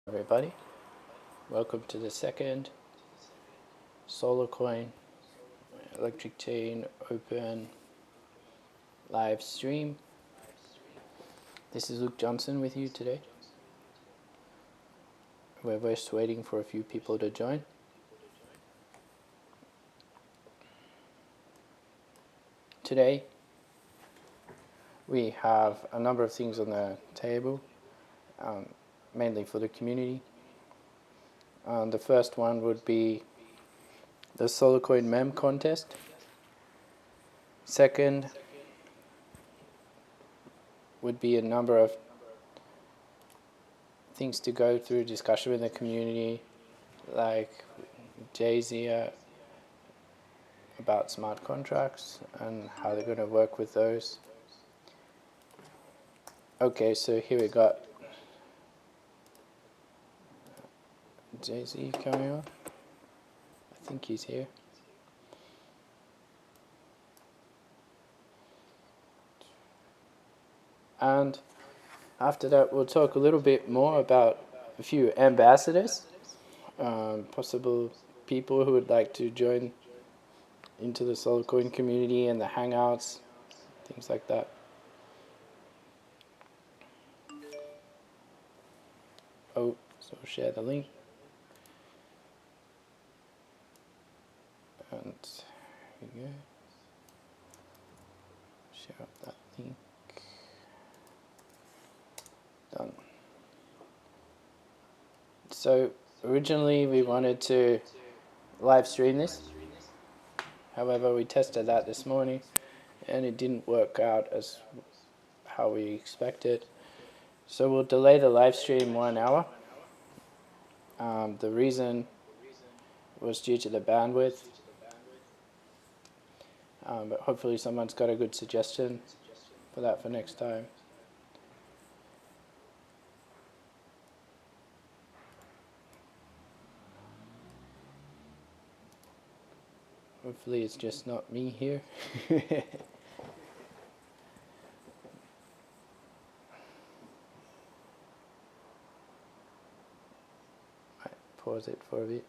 Everybody, welcome to the second SolarCoin ElectriCChain open live stream. This is Luke Johnson with you today. We're just waiting for a few people to join. Today we have a number of things on the table, mainly for the community. The first one would be the SolarCoin meme contest. Second would be a number of things to go through, discussion with the community, like Jay-Z about smart contracts and how they're going to work with those. Okay, so here we got Jay-Z coming on. I think he's here. And after that, we'll talk a little bit more about a few ambassadors, possible people who would like to join into the SolarCoin community and the hangouts, things like that. Oh, so share the link. And here we go. Share up that link. Done. So originally we wanted to live stream this. However, we tested that this morning and it didn't work out as how we expected. So we'll delay the live stream 1 hour. The reason was due to the bandwidth. But hopefully someone's got a good suggestion for that for next time. Hopefully it's just not me here. Might pause it for a bit.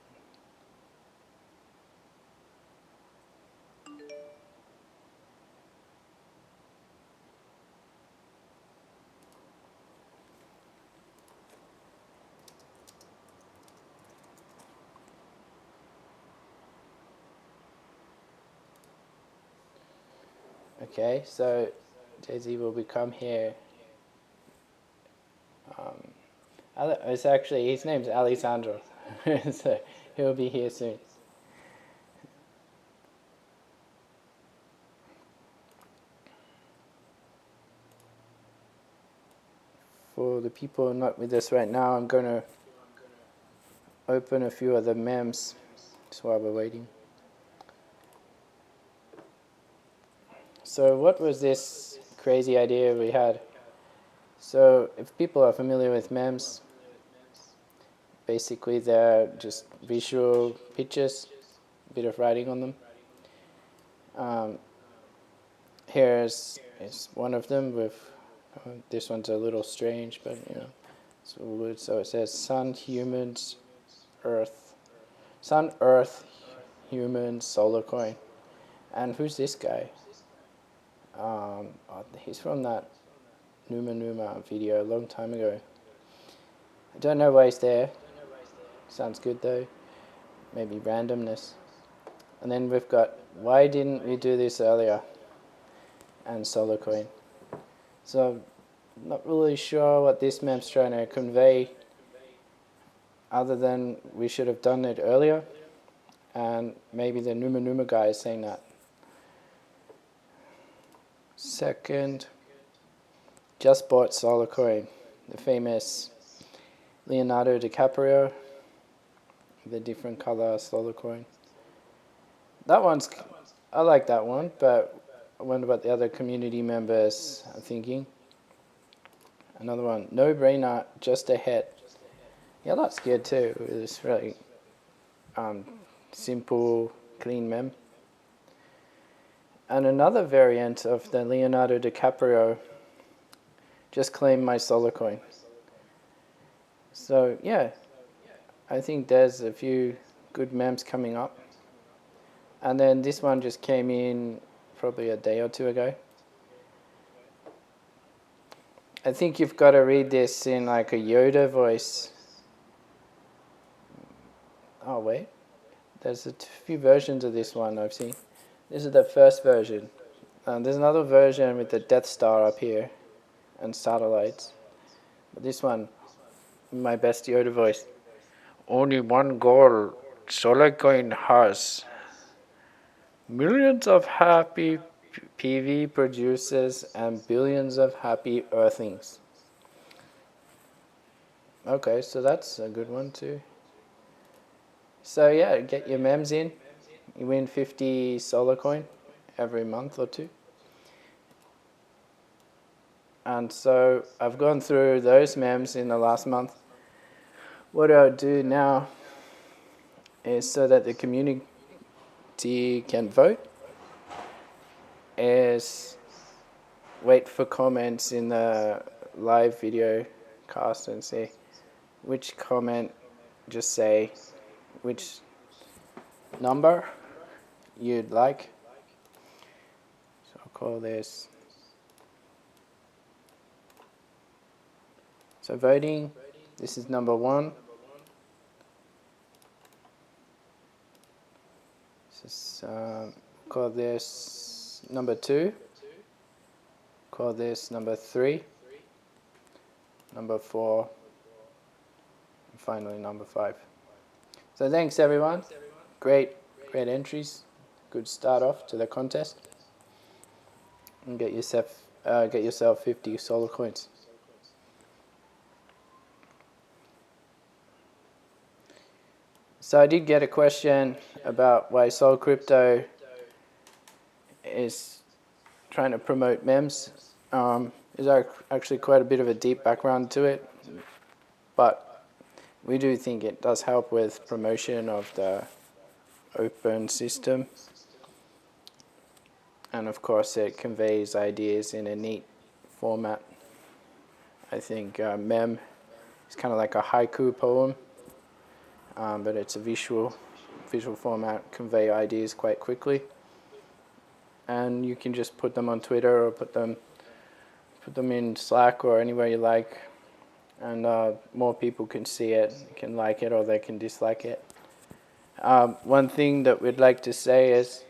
Okay, so Jay-Z will become here. It's actually, his name's Alejandro, so he'll be here soon. For the people not with us right now, I'm going to open a few of the memes just while we're waiting. So what was this crazy idea we had? So if people are familiar with memes, basically they're just visual pictures, a bit of writing on them. Here's one of them with, this one's a little strange, but you know, it's all good. So it says Sun, Humans, Earth. Sun, Earth, Humans, SolarCoin. And who's this guy? He's from that Numa video a long time ago. I don't know why he's there. Sounds good though. Maybe randomness. And then we've got, why didn't we do this earlier? And SolarCoin. So I'm not really sure what this map's trying to convey, other than we should have done it earlier. And maybe the Numa guy is saying that. Second, just bought SolarCoin, the famous Leonardo DiCaprio, the different color SolarCoin. That one's, I like that one, but I wonder what the other community members are thinking. Another one, no brainer, just ahead. Yeah, that's good too. It's really simple, clean meme. And another variant of the Leonardo DiCaprio, just claim my SolarCoin. So yeah, I think there's a few good memes coming up. And then this one just came in probably a day or two ago. I think you've got to read this in like a Yoda voice. Oh wait, there's a few versions of this one I've seen. This is the first version. There's another version with the Death Star up here and satellites. But this one, my best Yoda voice. Only one goal SolarCoin has. Millions of happy PV producers and billions of happy earthlings. Okay, so that's a good one too. So yeah, get your memes in. You win 50 SolarCoin every month or two. And so I've gone through those memes in the last month. What I'll do now is so that the community can vote is wait for comments in the live video cast and see which comment, just say which number you'd like. So I'll call this. So voting, this is number 1. This is, call this number 2. Call this number 3. Number 4. And finally number 5. So thanks everyone. Great entries. Good start off to the contest. And get yourself 50 solar coins. So I did get a question about why Sol Crypto is trying to promote MEMS. There's actually quite a bit of a deep background to it, but we do think it does help with promotion of the open system. And of course it conveys ideas in a neat format. I think mem is kind of like a haiku poem, but it's a visual format, convey ideas quite quickly. And you can just put them on Twitter or put them in Slack or anywhere you like, and more people can see it, can like it, or they can dislike it. One thing that we'd like to say is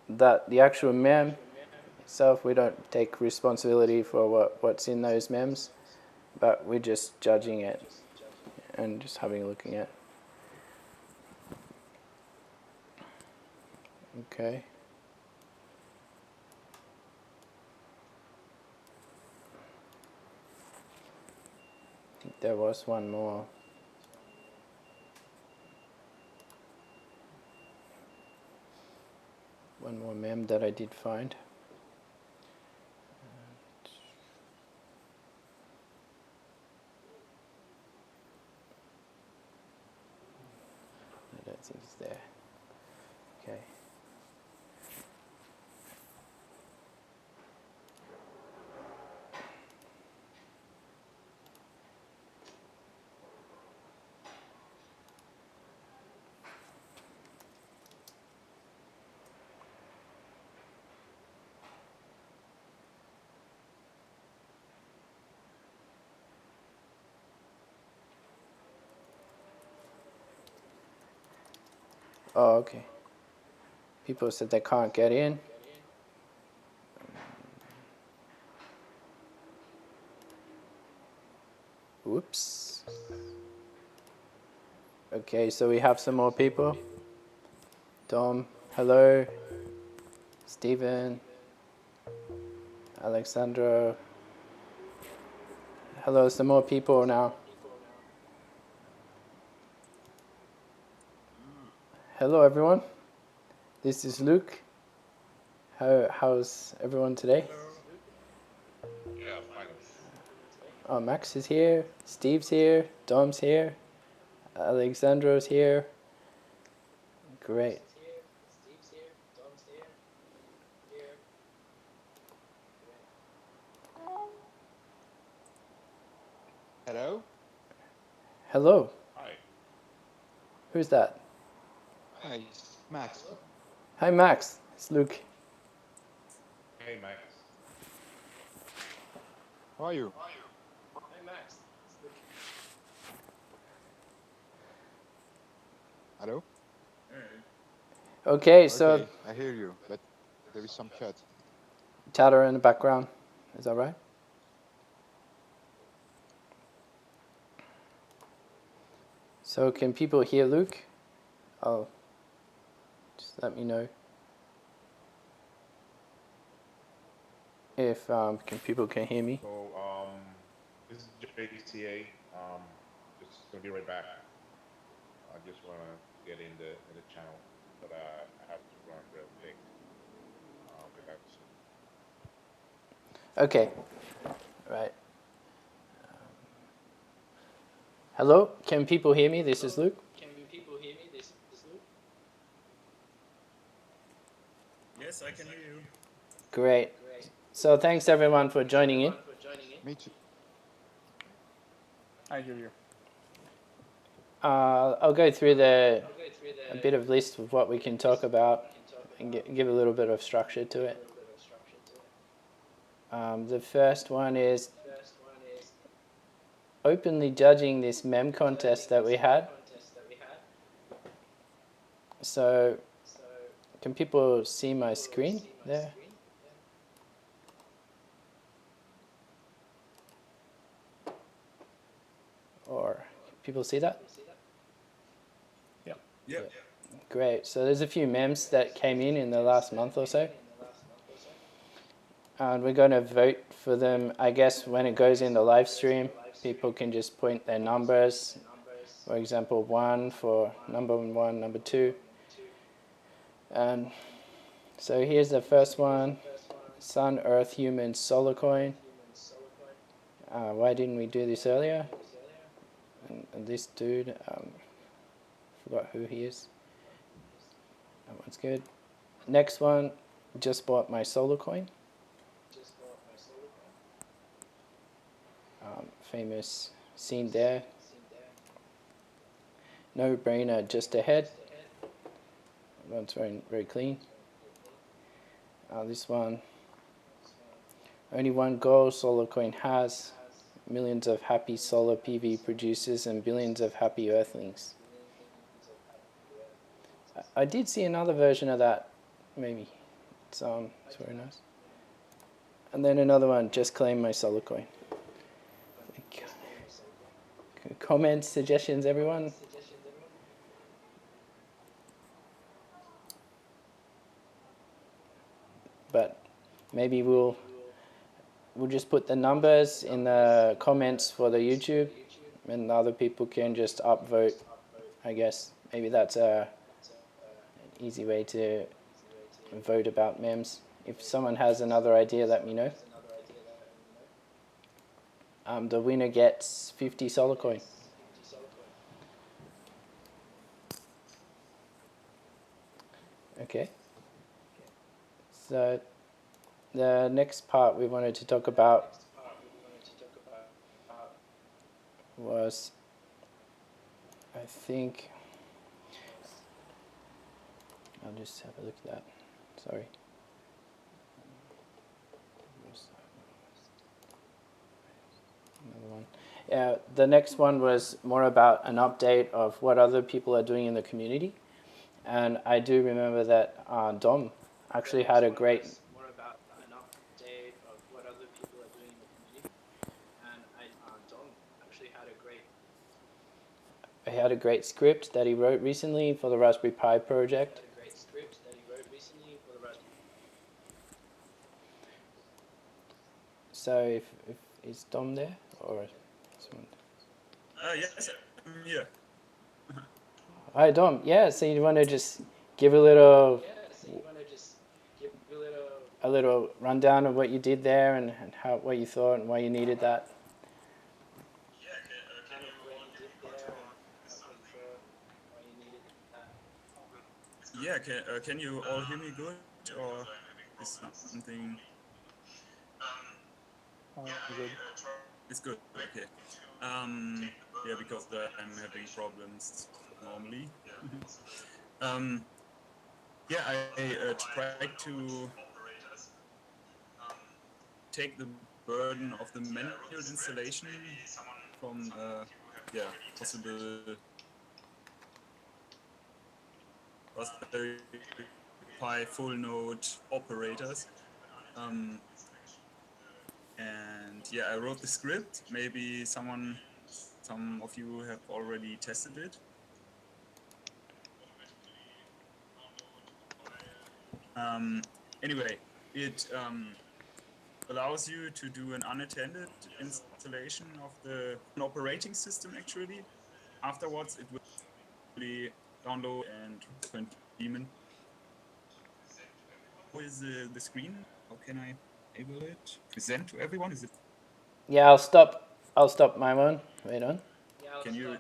that the actual mem itself, we don't take responsibility for what's in those memes, but we're just judging it and just having a looking at. Okay. I think there was one more. One more mem that I did find. I don't think it's there. Okay. Oh, okay. People said they can't get in. Whoops. Okay, so we have some more people. Domme, hello. Stephen, Alejandro. Hello, some more people now. Hello, everyone. This is Luke. How's everyone today? Yeah, fine. Oh, Max is here. Steve's here. Dom's here. Alexandro's here. Great. Hello? Hello. Hi. Who's that? Hi, it's Max. Hi, Max. It's Luke. Hey, Max. How are you? Hi, Max. It's Luke. Hello? Okay, so Okay, I hear you, but there is some cut. chatter in the background. Is that right? So can people hear Luke? Oh, just let me know if people can hear me. So, this is JCA. Just gonna be right back. I just wanna get in the channel, but I have to run real quick. I'll be back soon. Okay, right. Hello, can people hear me? This is Luke. Can people hear me? This is Luke. Yes, I can hear you. Great. So thanks everyone for joining in. Me too. I hear you. I'll go through a bit of list of what we can talk about and give a little bit of structure to it. The first one is openly judging this meme contest that we had. So, can people see my screen there? Or can people see that? Yeah. Great. So there's a few memes that came in the last month or so. And we're going to vote for them, I guess, when it goes in the live stream. People can just point their numbers. For example, 1 for number 1, number 2. And so here's the first one. Sun, Earth, Human, SolarCoin. Why didn't we do this earlier? And this dude, forgot who he is. That one's good. Next one, just bought my SolarCoin. Famous scene there. No brainer, just ahead. One's very clean. This one, only one goal SolarCoin has. Millions of happy solar PV producers and billions of happy earthlings. I did see another version of that, maybe. It's very nice. And then another one, just claim my SolarCoin. Comments, suggestions, everyone? But maybe we'll just put the numbers in the comments for the YouTube, and other people can just upvote, I guess. Maybe that's an easy way to vote about memes. If someone has another idea, let me know. The winner gets 50 SolarCoin. Okay. So the next part we wanted to talk about was, I think, I'll just have a look at that. Sorry. Another one. Yeah, the next one was more about an update of what other people are doing in the community. And I do remember that Domme actually had a great... More about an update of what other people are doing in the community. And Domme actually had a great... He had a great script that he wrote recently for the Raspberry Pi project. So if is Dom there or someone? Yes, I'm here. Hi Dom. Yeah. So you want to just give a little rundown of what you did there and how what you thought and why you needed that. Yeah, can you all hear me good, or is something? Good. It's good. Okay. Yeah, because I'm having problems normally. um, yeah, I tried to take the burden of the manual installation from possible Raspberry Pi full node operators. And yeah, I wrote the script. Maybe some of you have already tested it. Anyway, it allows you to do an unattended installation of the operating system actually. Afterwards, it will download and print daemon. What is the screen? How can I enable it? Present to everyone? Is it? Yeah, I'll stop my one. Wait on. Yeah, I'll Can you?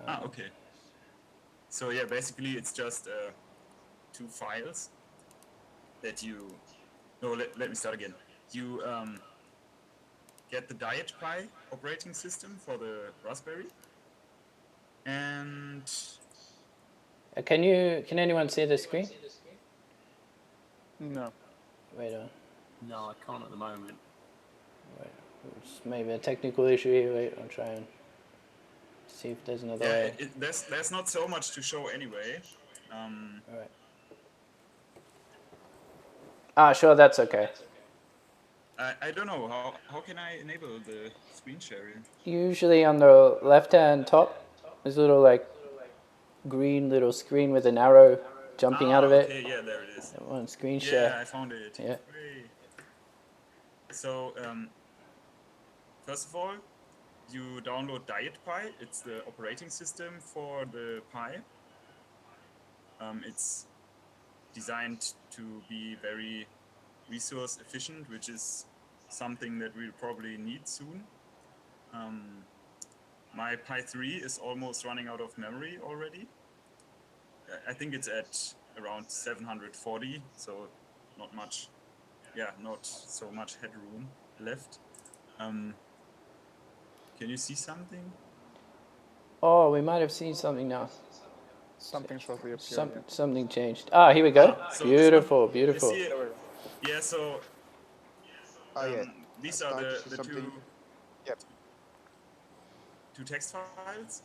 stop. Okay. So yeah, basically it's just 2 files that you. No, let me start again. You get the Diet Pi operating system for the Raspberry, and Can anyone see the screen? No. Wait on. No, I can't at the moment. Wait, it's maybe a technical issue here. Wait, I'll try and see if there's another way. there's not so much to show anyway. Alright. Ah, sure, that's okay. I don't know how can I enable the screen sharing? Usually on the left-hand top, there's a little like green little screen with an arrow jumping out of it. Okay, yeah, there it is. On screen share. Yeah, I found it. Yeah. Hooray. So first of all, you download Diet Pi. It's the operating system for the Pi. It's designed to be very resource efficient, which is something that we'll probably need soon. My Pi 3 is almost running out of memory already. I think it's at around 740, so not much. Yeah, not so much headroom left. Can you see something? Oh, we might have seen something now. Something shortly appeared. Something changed. Ah, here we go. So beautiful, one, beautiful. You see it? Yeah, so Yeah. these I are started to see the something. Yep. two text files.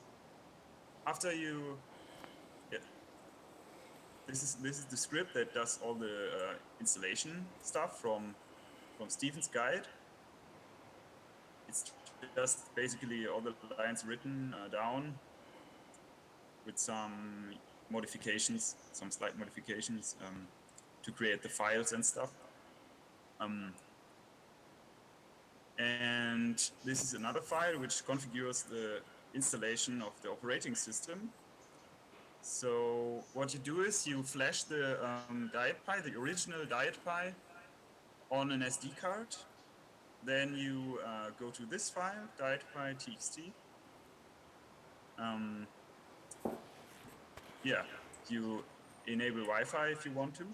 After you, this is the script that does all the installation stuff from Stephen's guide. It's just basically all the lines written down with some modifications, some slight modifications to create the files and stuff. And this is another file which configures the installation of the operating system. So what you do is you flash the Diet Pi, the original Diet Pi, on an SD card. Then you go to this file, dietpi.txt. Yeah, you enable Wi-Fi if you want to.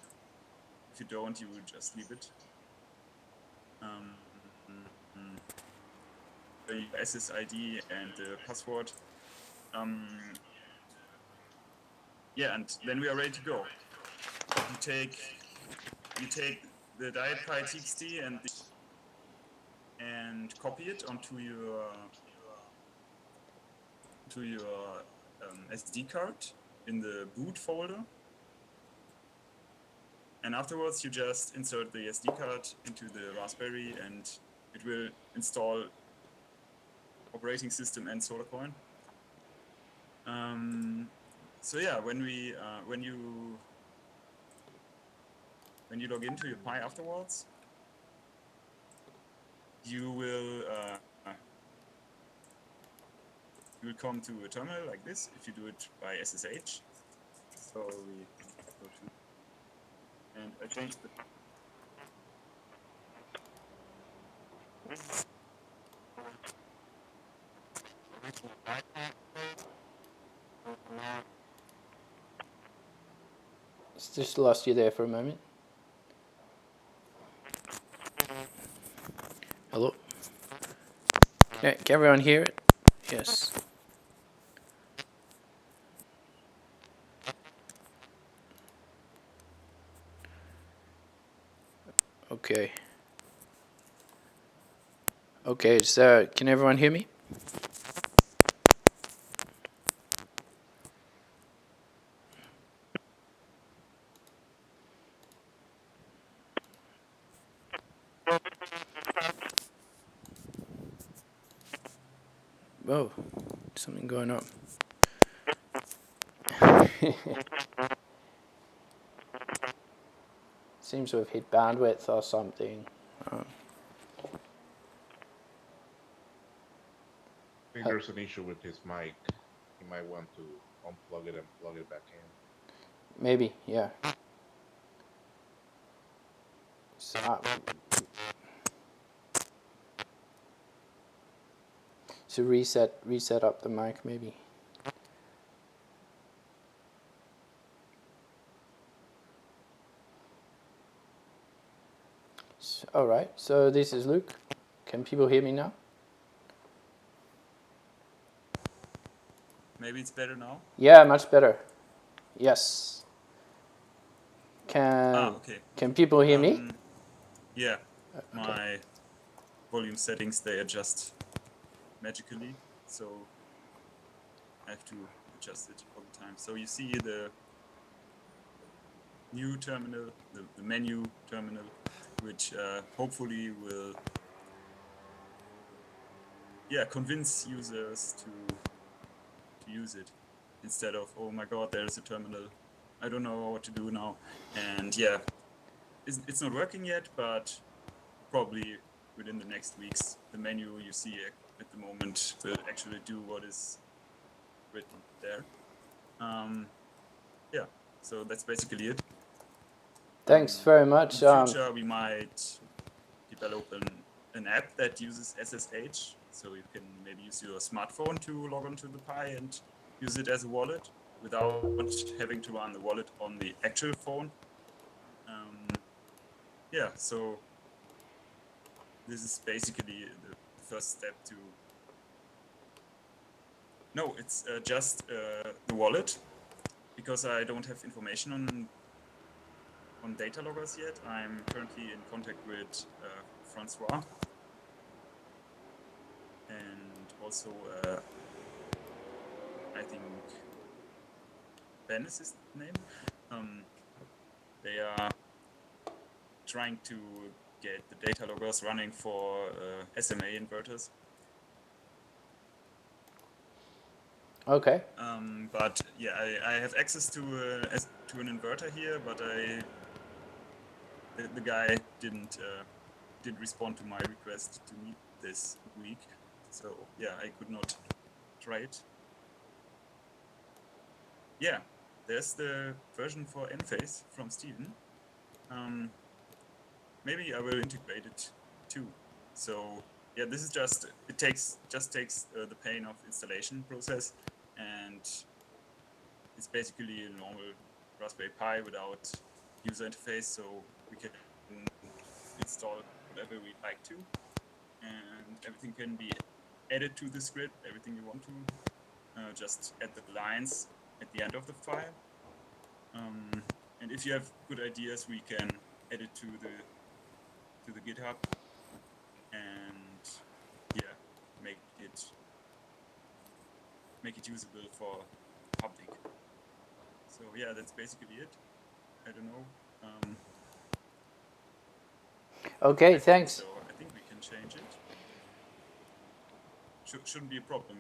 If you don't, you would just leave it. The SSID and the password. Yeah, and then we are ready to go. You take the dietpi.txt and copy it onto your SD card in the boot folder. And afterwards, you just insert the SD card into the Raspberry, and it will install operating system and SolarCoin. So yeah, when you log into your Pi afterwards, you will come to a terminal like this if you do it by SSH. So we go to, and I changed the. Just lost you there for a moment. Hello? Yeah, can everyone hear it? Yes. Okay. Okay, so can everyone hear me? Whoa, something going on. Seems to have hit bandwidth or something. I think there's an issue with his mic. He might want to unplug it and plug it back in. Maybe, yeah. So reset up the mic, maybe. All right. So this is Luke. Can people hear me now? Maybe it's better now. Yeah, much better. Yes. Okay. Can people hear me? Yeah. Okay. My volume settings, they adjust magically, so I have to adjust it all the time. So you see the new terminal, the menu terminal, which hopefully will convince users to use it instead of, oh my god, there's a terminal, I don't know what to do now. And yeah, it's not working yet, but probably within the next weeks the menu you see at the moment will actually do what is written there. Yeah, so that's basically it. Thanks very much. In the future we might develop an app that uses SSH, so you can maybe use your smartphone to log onto the Pi and use it as a wallet without having to run the wallet on the actual phone. Yeah, so this is basically the first step to... No, it's just the wallet, because I don't have information on data loggers yet. I'm currently in contact with Francois and also I think Ben is his name. They are trying to get the data loggers running for SMA inverters. Okay. But yeah, I have access to an inverter here, but the guy didn't respond to my request to meet this week, so yeah, I could not try it. Yeah, there's the version for Enphase from Steven. Maybe I will integrate it too. So yeah, this is just takes the pain of installation process, and it's basically a normal Raspberry Pi without user interface, so we can install whatever we'd like to, and everything can be added to the script, everything you want to, just add the lines at the end of the file. And if you have good ideas, we can add it to the GitHub and yeah, make it usable for public. So yeah, that's basically it. I don't know. Okay, thanks. So I think we can change it. Shouldn't be a problem.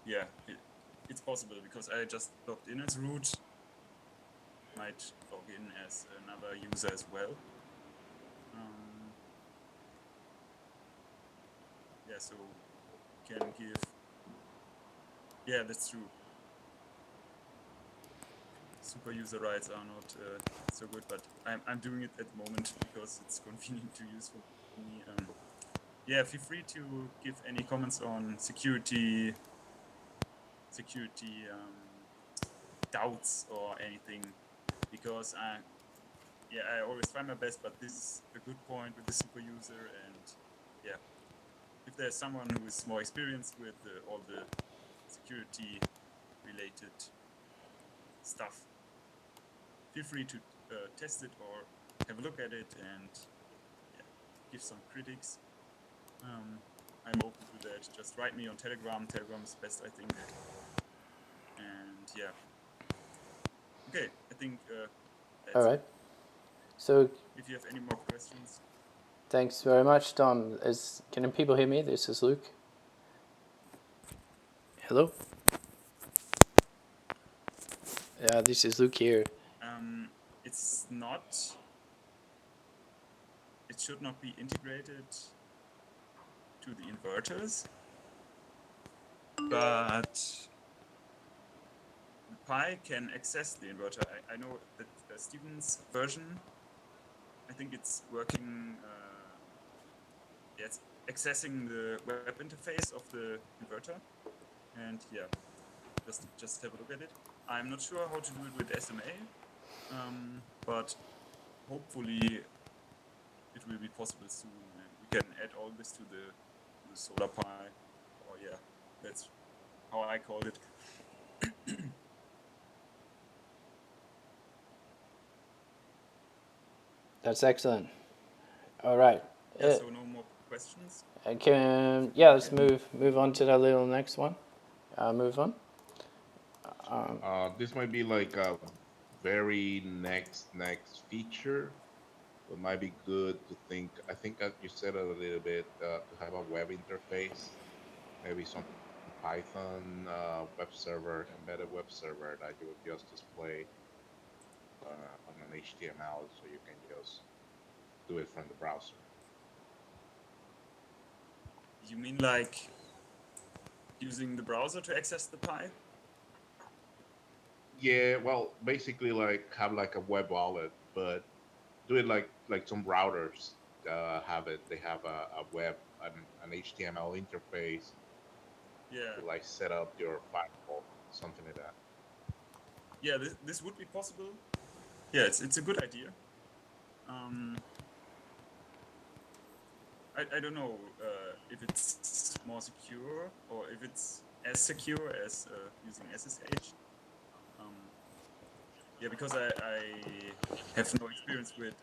Yeah, it's possible because I just logged in as root. Might log in as another user as well. Yeah, so can give... Yeah, that's true. Super user rights are not so good, but I'm doing it at the moment because it's convenient to use for me. Yeah, feel free to give any comments on security doubts or anything, because yeah, I always try my best, but this is a good point with the Superuser, and yeah, if there's someone who is more experienced with all the security related stuff, feel free to test it or have a look at it and yeah, give some critics. I'm open to that. Just write me on Telegram. Telegram is best, I think. And yeah. Okay, I think that's All right. it. So If you have any more questions. thanks very much, Dom. Can people hear me? This is Luke. Hello? Yeah, this is Luke here. It's not. It should not be integrated to the inverters, but the Pi can access the inverter. I know that Stephen's version, I think it's working. Yeah, it's accessing the web interface of the inverter, and yeah, just have a look at it. I'm not sure how to do it with SMA, but hopefully it will be possible soon, and we can add all this to the Solar Pi. Or yeah, that's how I call it. That's excellent. All right. Yeah, so no more questions. Let's move on to the little next one. Move on. This might be like a very next feature. It might be good to think. I think you said it a little bit to have a web interface, maybe some Python web server, embedded web server that you would just display on an HTML, so you can just do it from the browser. You mean like using the browser to access the Pi? Yeah, well, basically like have like a web wallet, but do it like some routers have it. They have a web, an HTML interface. Yeah. To like set up your firewall, something like that. Yeah, this would be possible. Yeah, it's a good idea. I don't know if it's more secure or if it's as secure as using SSH. Yeah, because I have no experience with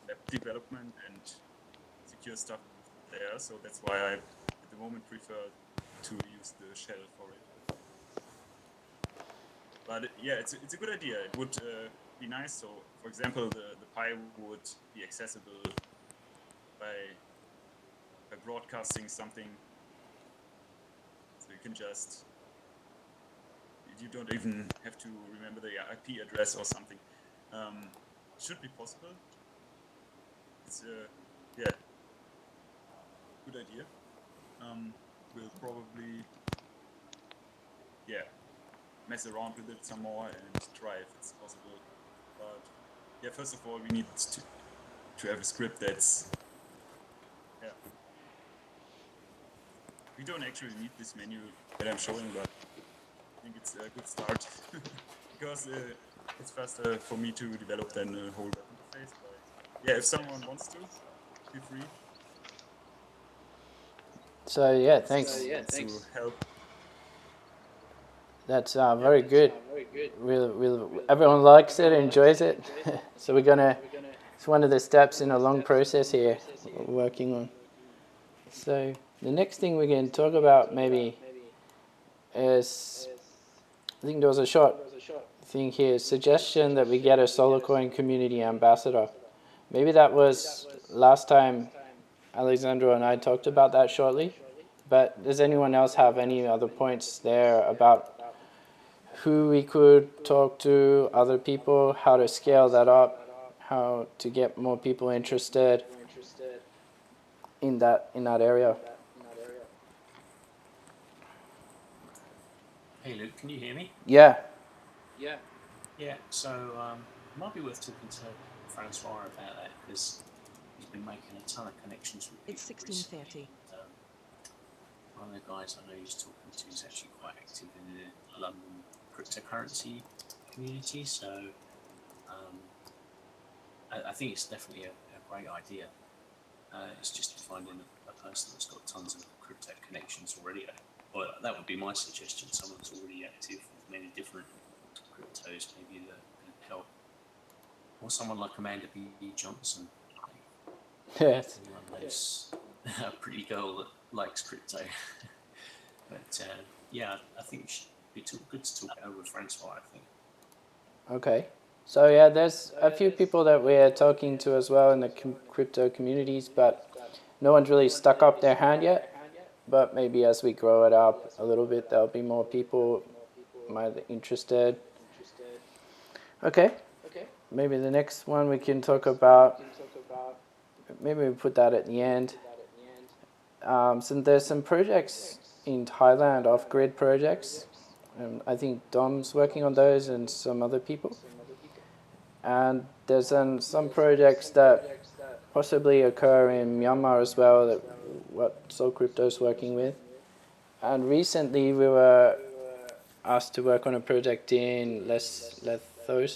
web development and secure stuff there, so that's why I at the moment prefer to use the shell for it. But yeah, it's a good idea. It would be nice. So, for example, the Pi would be accessible by broadcasting something. So you can just, you don't even have to remember the IP address or something. Should be possible. It's yeah, good idea. We'll probably mess around with it some more and try if it's possible. But yeah, first of all, we need to have a script that's we don't actually need this menu that I'm showing, but I think it's a good start because it's faster for me to develop than a whole web interface. But yeah, if someone wants to, feel free. So yeah, thanks. To help. That's very good. Everyone likes it, enjoys it. So it's one of the steps in a long process here we're working on. So the next thing we're going to talk about maybe is, I think there was a short thing here, suggestion that we get a SolarCoin community ambassador. Maybe that was last time Alejandro and I talked about that shortly. But does anyone else have any other points there about who we could talk to, other people, how to scale that up, how to get more people interested in that area? Hey Luke, can you hear me? Yeah. Yeah, so it might be worth talking to Francois about that because he's been making a ton of connections with people. It's 16:30. One of the guys I know he's talking to is actually quite active in the London cryptocurrency community, so I think it's definitely a great idea. It's just finding a person that's got tons of crypto connections already. Well, that would be my suggestion. Someone that's already active with many different cryptos, maybe that can help. Or someone like Amanda B. Johnson. Yes. Anyone who's a pretty girl that likes crypto. But yeah, I think it should be good to talk over with Francois, I think. Okay. So yeah, there's a few people that we're talking to as well in the crypto communities, but no one's really stuck up their hand yet. But maybe as we grow it up a little bit, there'll be more people might be interested. Okay. Maybe the next one we can talk about. Maybe we put that at the end. So there's some projects in Thailand, off-grid projects. I think Domme's working on those and some other people. And there's some projects that possibly occur in Myanmar as well, that what SolarCrypto's working with. And recently we were asked to work on a project in Lesotho or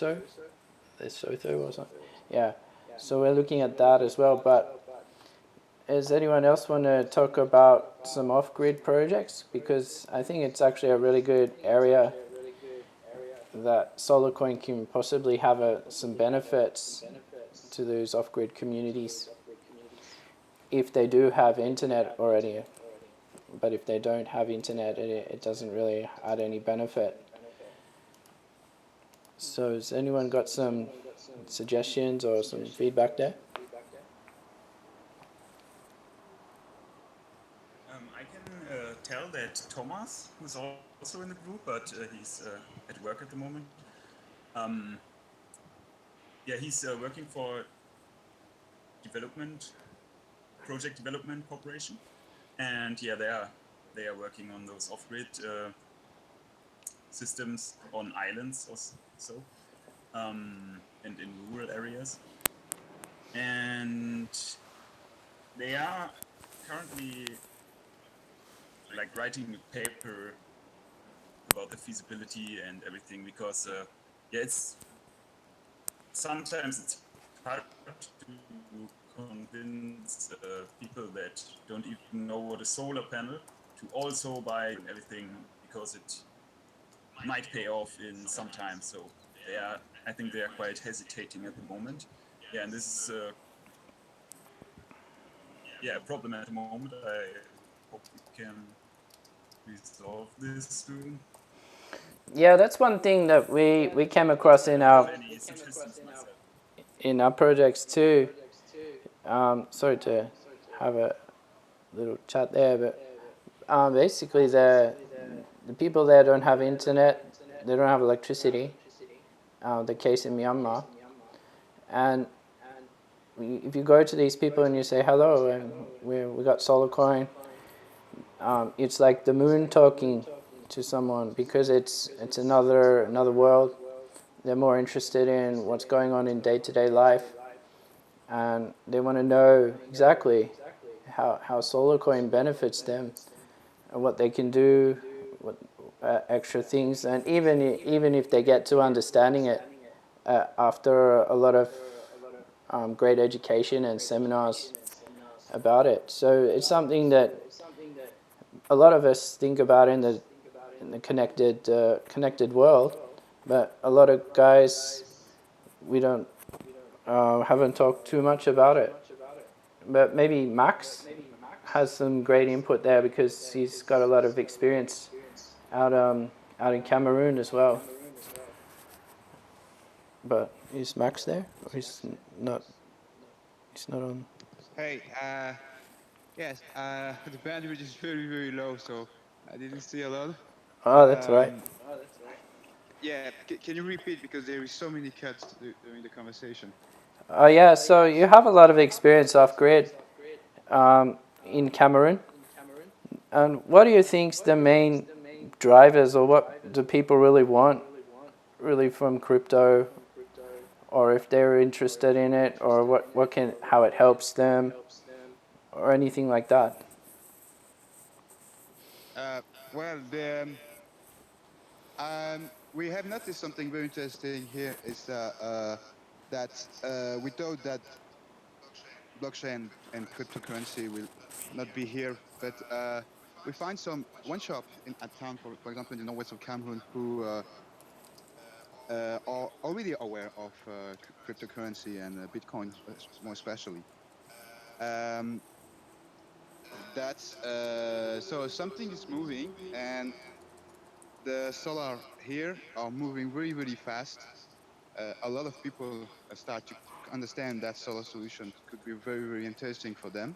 something. Yeah. So we're looking at that as well. But does anyone else want to talk about some off-grid projects? Because I think it's actually a really good area that SolarCoin can possibly have some benefits to those off-grid communities if they do have internet already. But if they don't have internet, it doesn't really add any benefit. So has anyone got some suggestions or some feedback there? I can tell that Thomas, who's also in the group, but he's at work at the moment. Yeah, he's working for project development corporation, and yeah, they are working on those off-grid systems on islands or so, and in rural areas, and they are currently like writing a paper about the feasibility and everything, because yeah, sometimes it's hard to convince people that don't even know what a solar panel to also buy everything, because it might pay off in some time. So I think they are quite hesitating at the moment. Yeah, and this is a problem at the moment. I hope we can resolve this soon. Yeah, that's one thing that we came across in our projects too. Sorry to have a little chat there, but basically the people there don't have internet, they don't have electricity. The case in Myanmar, and if you go to these people and you say hello and we got SolarCoin, it's like the moon talking to someone, because it's another world. They're more interested in what's going on in day-to-day life, and they want to know exactly how SolarCoin benefits them and what they can do, what extra things, and even if they get to understanding it after a lot of great education and seminars about it. So it's something that a lot of us think about in the connected world, but a lot of guys we don't haven't talked too much about it. But maybe Max has some great input there, because he's got a lot of experience out in Cameroon as well. But is Max there? Or he's not on. Hey, yes, the bandwidth is very, very low, so I didn't see a lot. Oh, that's right. Yeah, can you repeat, because there is so many cuts during the conversation. Oh yeah, so you have a lot of experience off-grid in Cameroon. And what do you think's the main drivers, or what do people really want really from crypto, or if they're interested in it, or how it helps them, or anything like that? Well, we have noticed something very interesting here. Is that we thought that blockchain and cryptocurrency will not be here, but we find one shop at town, for example, in the northwest of Cameroon, who are already aware of cryptocurrency and Bitcoin, more especially. Um, that's so something is moving, and the solar here are moving very, very fast. A lot of people start to understand that solar solution could be very, very interesting for them.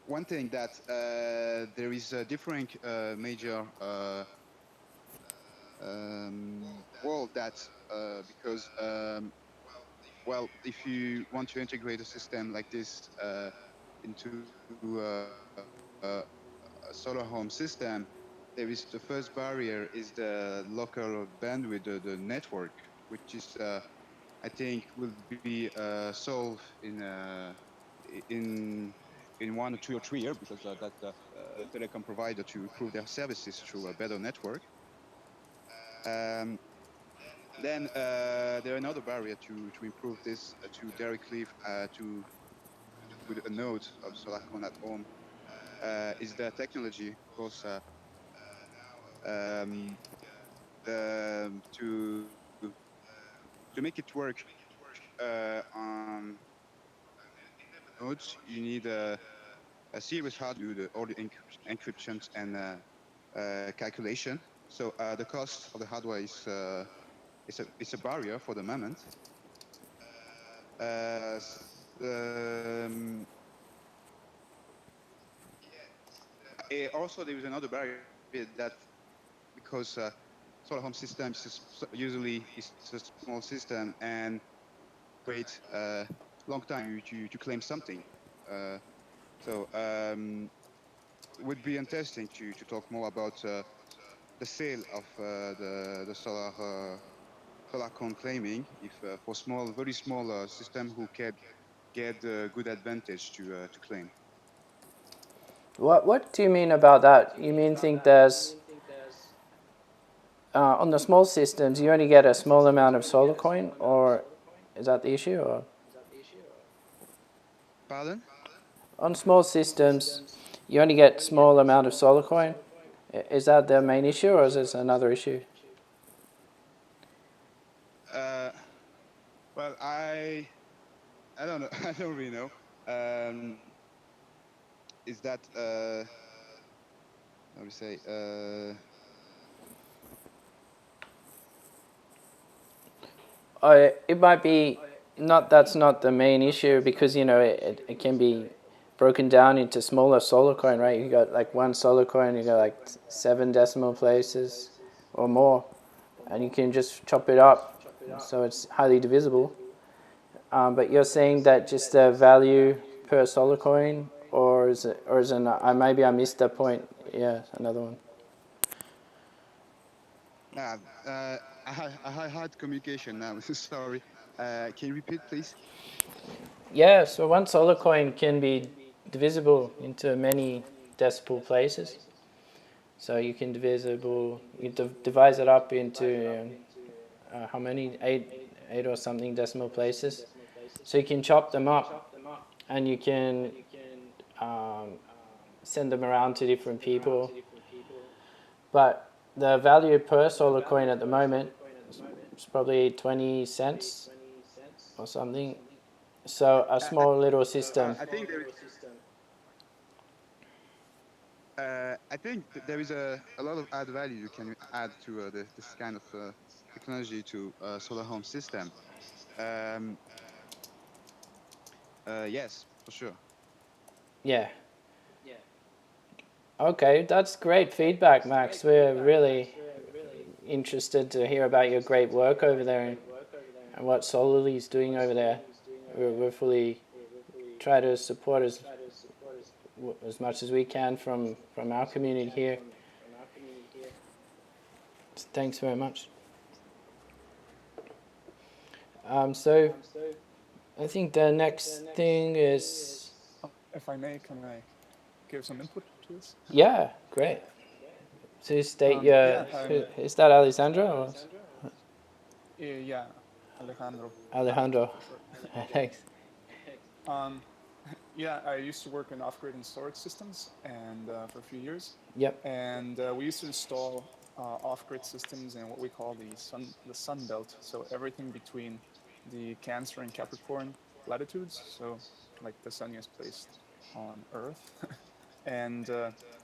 One thing that there is a different major world that because well, if you want to integrate a system like this into a solar home system, there is the first barrier is the local bandwidth, the network, which is I think will be solved in 1 or 2 or 3 years, because that's the telecom provider to improve their services through a better network. Then there are another barrier to improve this to directly to put a node of SolarCoin at home is the technology, of course. To make it work on nodes, you need a serious hardware to do all the encryptions and calculation. So the cost of the hardware is it's a barrier for the moment. Also, there is another barrier that because solar home systems usually is a small system and wait a long time to claim something. So it would be interesting to talk more about the sale of the solar coin claiming, if for small, very small system who can get good advantage to claim. What do you mean about that? You mean think there's on the small systems you only get a small amount of solar coin, or is that the issue? Or Pardon? on small systems you only get small amount of solar coin. Is that the main issue, or is this another issue? Well, I don't know. I don't really know. Is that how do you say? It might be not. That's not the main issue, because it can be broken down into smaller solar coin, right? You got like one solar coin, you got like 7 decimal places or more, and you can just chop it up, so it's highly divisible. But you're saying that just the value per solar coin, or is it maybe I missed that point? Yeah, another one. I had communication now. Sorry. Can you repeat, please? Yeah, so one solar coin can be divisible into many decimal places. So you can divide it up into how many? Eight or something decimal places. So you can chop them up, and you can send them around to different people. But the value per solar coin at the moment is probably 20 cents or something. So a small little system. I think there is. I think there is a lot of add value you can add to this kind of technology to solar home system. Um, yes, for sure. Yeah. Okay, that's great feedback, Max. We're really interested to hear about your great work over there and what Solarly is doing over there. We're fully try to support as much as we can from our community here. Thanks very much. So I think the next thing is... If I may, can I give some input to this? Yeah, great. So state your... Is that Alejandro? Or? Yeah, Alejandro. Alejandro. For short. Thanks. Um, yeah, I used to work in off-grid and storage systems, and for a few years, Yep. and we used to install off-grid systems in what we call the sunbelt. So everything between the Cancer and Capricorn latitudes. So like the sun is placed on Earth, and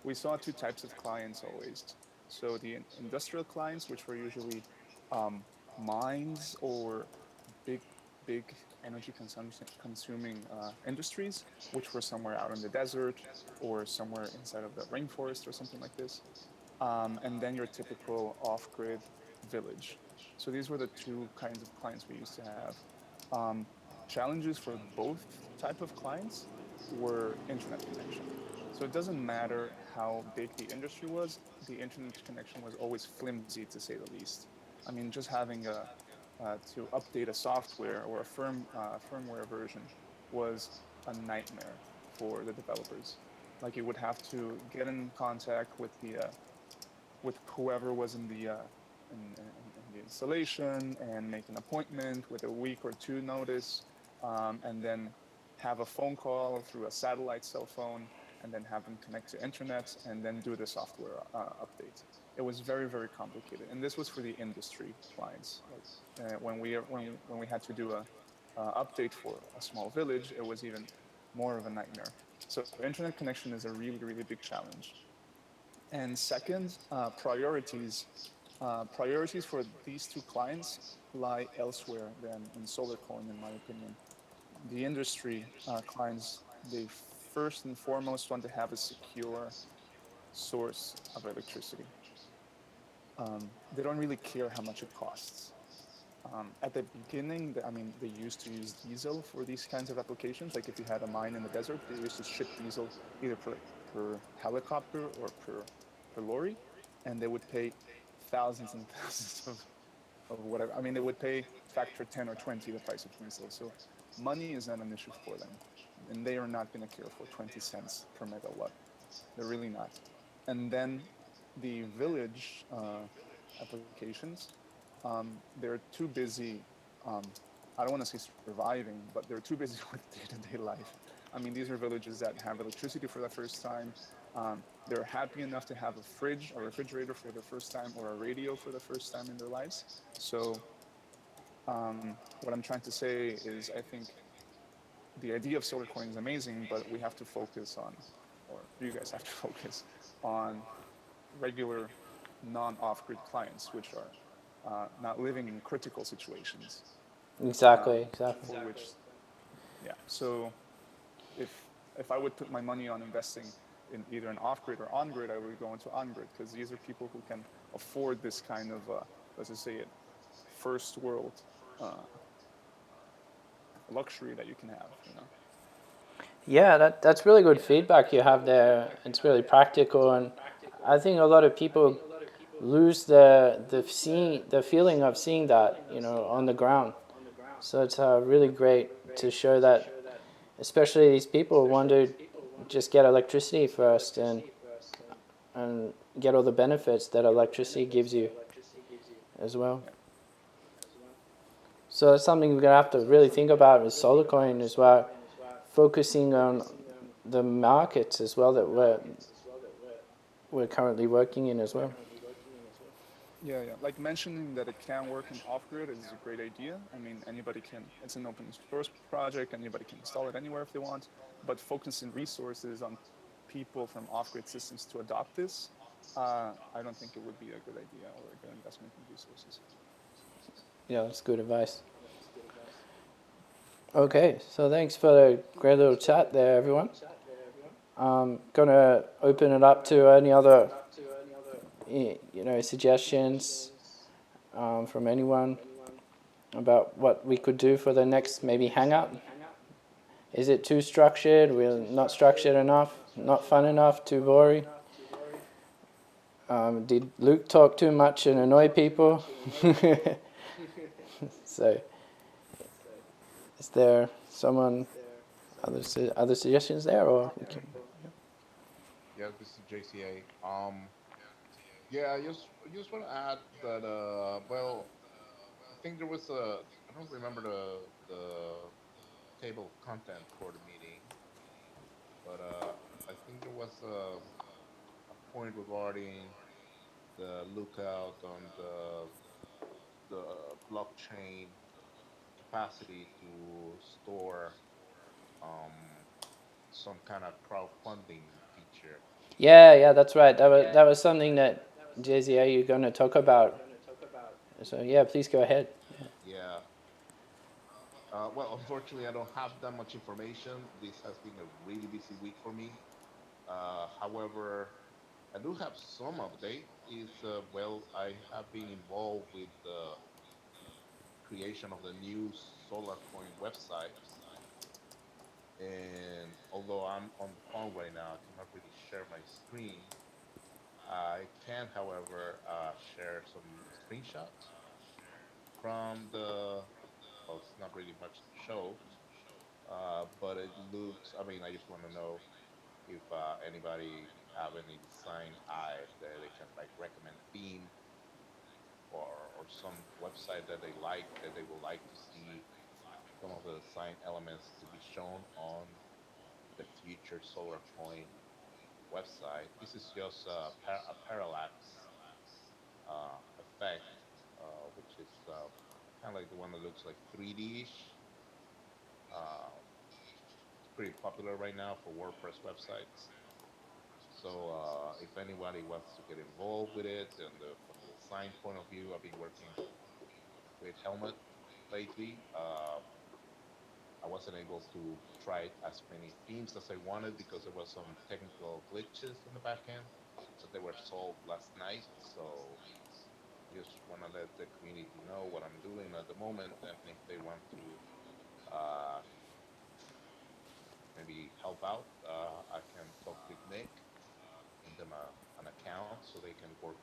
we saw two types of clients always. So the industrial clients, which were usually um, mines or big big energy consuming industries, which were somewhere out in the desert or somewhere inside of the rainforest or something like this. And then your typical off-grid village. So these were the two kinds of clients we used to have. Um, Challenges for both type of clients were internet connection. So it doesn't matter how big the industry was, the internet connection was always flimsy, to say the least. I mean, just having to update a software or a firmware version was a nightmare for the developers. Like you would have to get in contact with whoever was in the installation and make an appointment with a week or two notice, and then have a phone call through a satellite cell phone, and then have them connect to internet, and then do the software update. It was very, very complicated, and this was for the industry clients. Like when we had to do a update for a small village, it was even more of a nightmare. So internet connection is a really, really big challenge. And second, priorities. Priorities for these two clients lie elsewhere than in SolarCoin, in my opinion. The industry clients, they first and foremost want to have a secure source of electricity. They don't really care how much it costs. At the beginning, I mean, they used to use diesel for these kinds of applications. Like if you had a mine in the desert, they used to ship diesel either per helicopter or per lorry, and they would pay thousands and thousands of whatever. I mean, they would pay factor 10 or 20 the price of diesel. So money is not an issue for them, and they are not going to care for 20 cents per megawatt. They're really not. And then the village applications, they're too busy. Um, I don't want to say surviving, but they're too busy with day-to-day life. I mean, these are villages that have electricity for the first time. They're happy enough to have a fridge, a refrigerator for the first time, or a radio for the first time in their lives. So, what I'm trying to say is, I think the idea of solar coin is amazing, but we have to focus on, or you guys have to focus on regular non-off-grid clients, which are not living in critical situations. Exactly. Exactly. For which, yeah. So if if I would put my money on investing in either an off-grid or on-grid, I would go into on-grid because these are people who can afford this kind of, let's just say it, first world luxury that you can have, you know. Yeah, that's really good feedback you have there. It's really practical, and I think a lot of people lose the feeling of seeing that, on the ground. So it's really great to show that, especially these people want to just get electricity first and get all the benefits that electricity gives you as well. So that's something we're gonna have to really think about with SolarCoin as well, focusing on the markets as well that we're currently working in as well. Yeah, yeah. Like mentioning that it can work in off-grid is a great idea. I mean, anybody can. It's an open source project. Anybody can install it anywhere if they want. But focusing resources on people from off-grid systems to adopt this, I don't think it would be a good idea or a good investment in resources. Yeah, that's good advice. Okay, so thanks for the great little chat there, everyone. Gonna open it up to any other, suggestions from anyone about what we could do for the next maybe hangout. Is it too structured? We're not structured enough? Not fun enough? Too boring? Did Luke talk too much and annoy people? So, is there other suggestions there, or we can? Yeah, this is JCA. Yeah, I just want to add that well, think there was a. I don't remember the table of content for the meeting, but I think there was a point regarding the lookout on the blockchain capacity to store um, some kind of crowdfunding feature. Yeah, that's right. That was something that JZA you're going to talk about. So yeah, please go ahead. Yeah. Well, unfortunately, I don't have that much information. This has been a really busy week for me. However, I do have some update. Is well, I have been involved with the creation of the new SolarCoin website, and although I'm on the phone right now, I cannot really share my screen. I can, however, share some screenshots from the. Well, it's not really much to show, but it looks. I mean, I just want to know if anybody have any design eye that they can like recommend theme or some website that they like that they would like to see some of the design elements to be shown on the future SolarCoin website. This is just a parallax effect, which is kind of like the one that looks like 3D-ish. It's pretty popular right now for WordPress websites. So if anybody wants to get involved with it, and from the design point of view, I've been working with Helmet lately. I wasn't able to try as many themes as I wanted because there was some technical glitches on the back end, but they were solved last night. So I just want to let the community know what I'm doing at the moment, and if they want to uh, maybe help out, I can talk with Nick, give them an account so they can work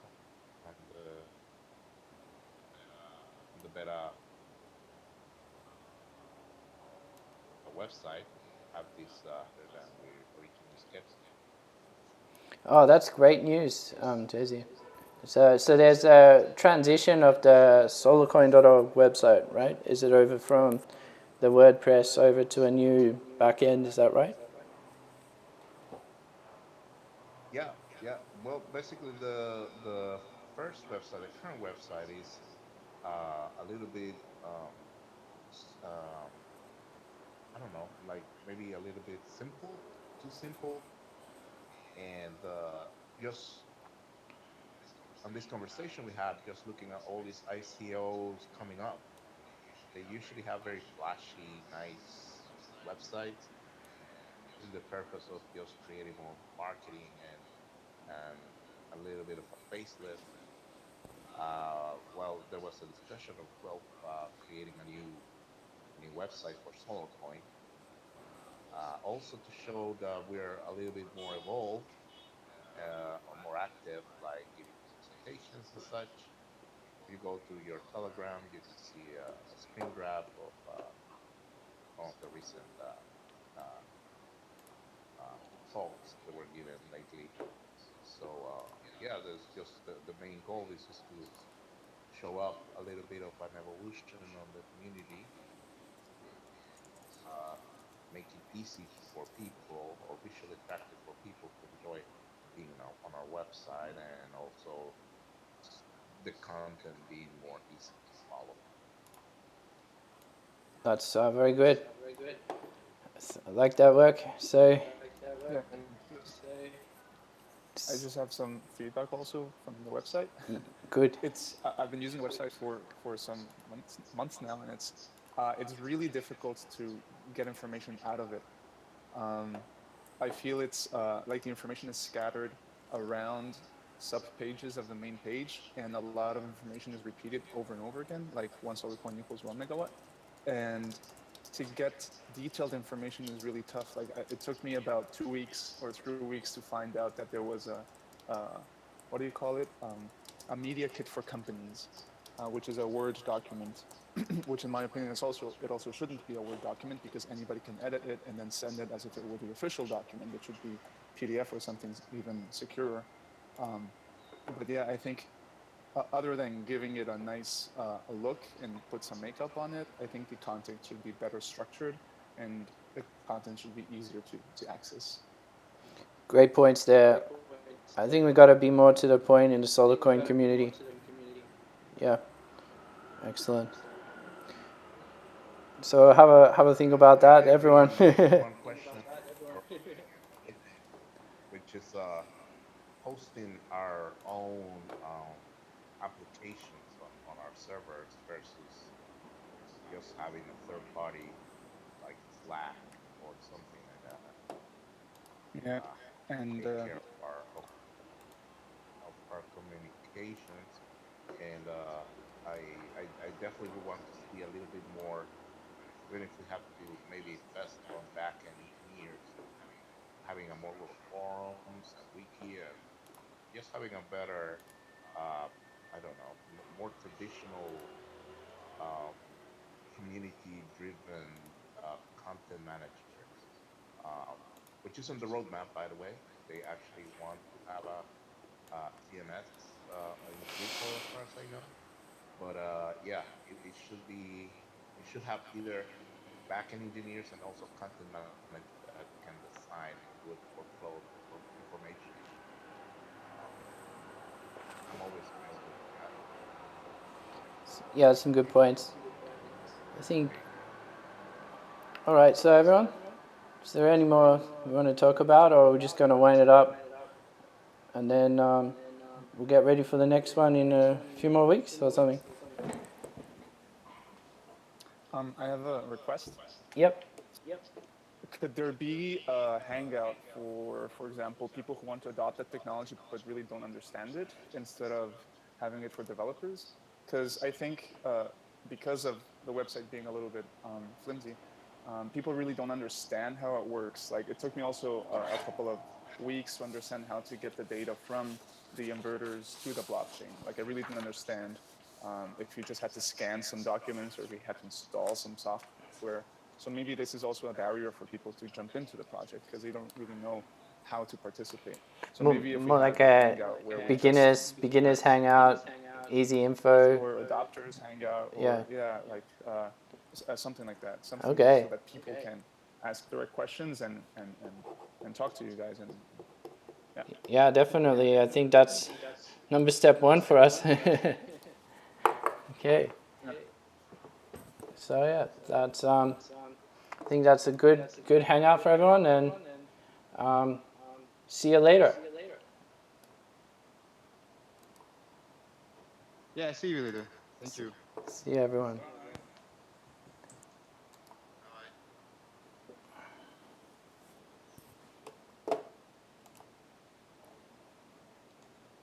on the beta website, have this better than we originally sketched. Oh, that's great news, JZ. So there's a transition of the solarcoin.org website, right? Is it over from the WordPress over to a new backend? Is that right? Yeah, yeah. Well, basically, the first website, the current website, is a little bit um, I don't know, like maybe a little bit simple, too simple, and just on this conversation we had, just looking at all these ICOs coming up, they usually have very flashy, nice websites, using the purpose of just creating more marketing and a little bit of a facelift. Well, there was a discussion of creating a new website for SolarCoin, also to show that we're a little bit more evolved or more active, like giving presentations and such. If you go to your Telegram, you can see a screen grab of one of the recent uh, talks that were given lately. So yeah, there's just the main goal is just to show up a little bit of an evolution on the community, uh, make it easy for people or visually attractive for people to enjoy being on our website, and also the content being more easy to follow. That's very good. I like that work. So Yeah, and I just have some feedback also from the website. good. I've been using the website for some months now, and it's really difficult to get information out of it. Um, I feel it's like the information is scattered around sub pages of the main page, and a lot of information is repeated over and over again, like 1 solar coin equals 1 megawatt. And to get detailed information is really tough. Like it took me about 2 weeks or 3 weeks to find out that there was uh, what do you call it? A media kit for companies, which is a Word document, which in my opinion it also shouldn't be a Word document because anybody can edit it and then send it as if it were the official document. It should be PDF or something even securer. Um, but yeah, I think other than giving it a nice look and put some makeup on it, I think the content should be better structured and the content should be easier to access. Great points there. I think we got to be more to the point in the SolarCoin community. Yeah, excellent. So have a think about that, everyone. One question, which is hosting our own applications on our servers versus just having a third party like Slack or something like that Yeah, and take care of our communications. And I definitely would want to see a little bit more, even if we have to maybe invest on back-end engineers, having a more little forums, a wiki, and just having a better, I don't know, more traditional um, community-driven content management, um, which is on the roadmap, by the way. They actually want to have a CMS in the future, as far as I know. But yeah, it should be, it should have either backend engineers and also content managers that can design a good workflow for information. Um, I'm always interested in that. Yeah, some good points. I think. All right, so everyone, is there any more we want to talk about, or are we just going to wind it up, and then we'll get ready for the next one in a few more weeks or something? I have a request. Yep. Could there be a hangout for example, people who want to adopt that technology but really don't understand it, instead of having it for developers? Because I think because of the website being a little bit flimsy, people really don't understand how it works. Like, it took me also a couple of weeks to understand how to get the data from the inverters to the blockchain. Like, I really didn't understand if you just had to scan some documents or if you had to install some software. So maybe this is also a barrier for people to jump into the project because they don't really know how to participate. So maybe if we More have like a a hangout where we beginners hangout, easy info. or adopters hangout, Yeah. or like something like that, something Okay. so that people can ask the right questions and talk to you guys. And yeah, Yeah, definitely. I think that's step one for us. Okay. So yeah, that's I think that's a good hangout for everyone, and see you later. Yeah, see you later. Thank you. See you everyone.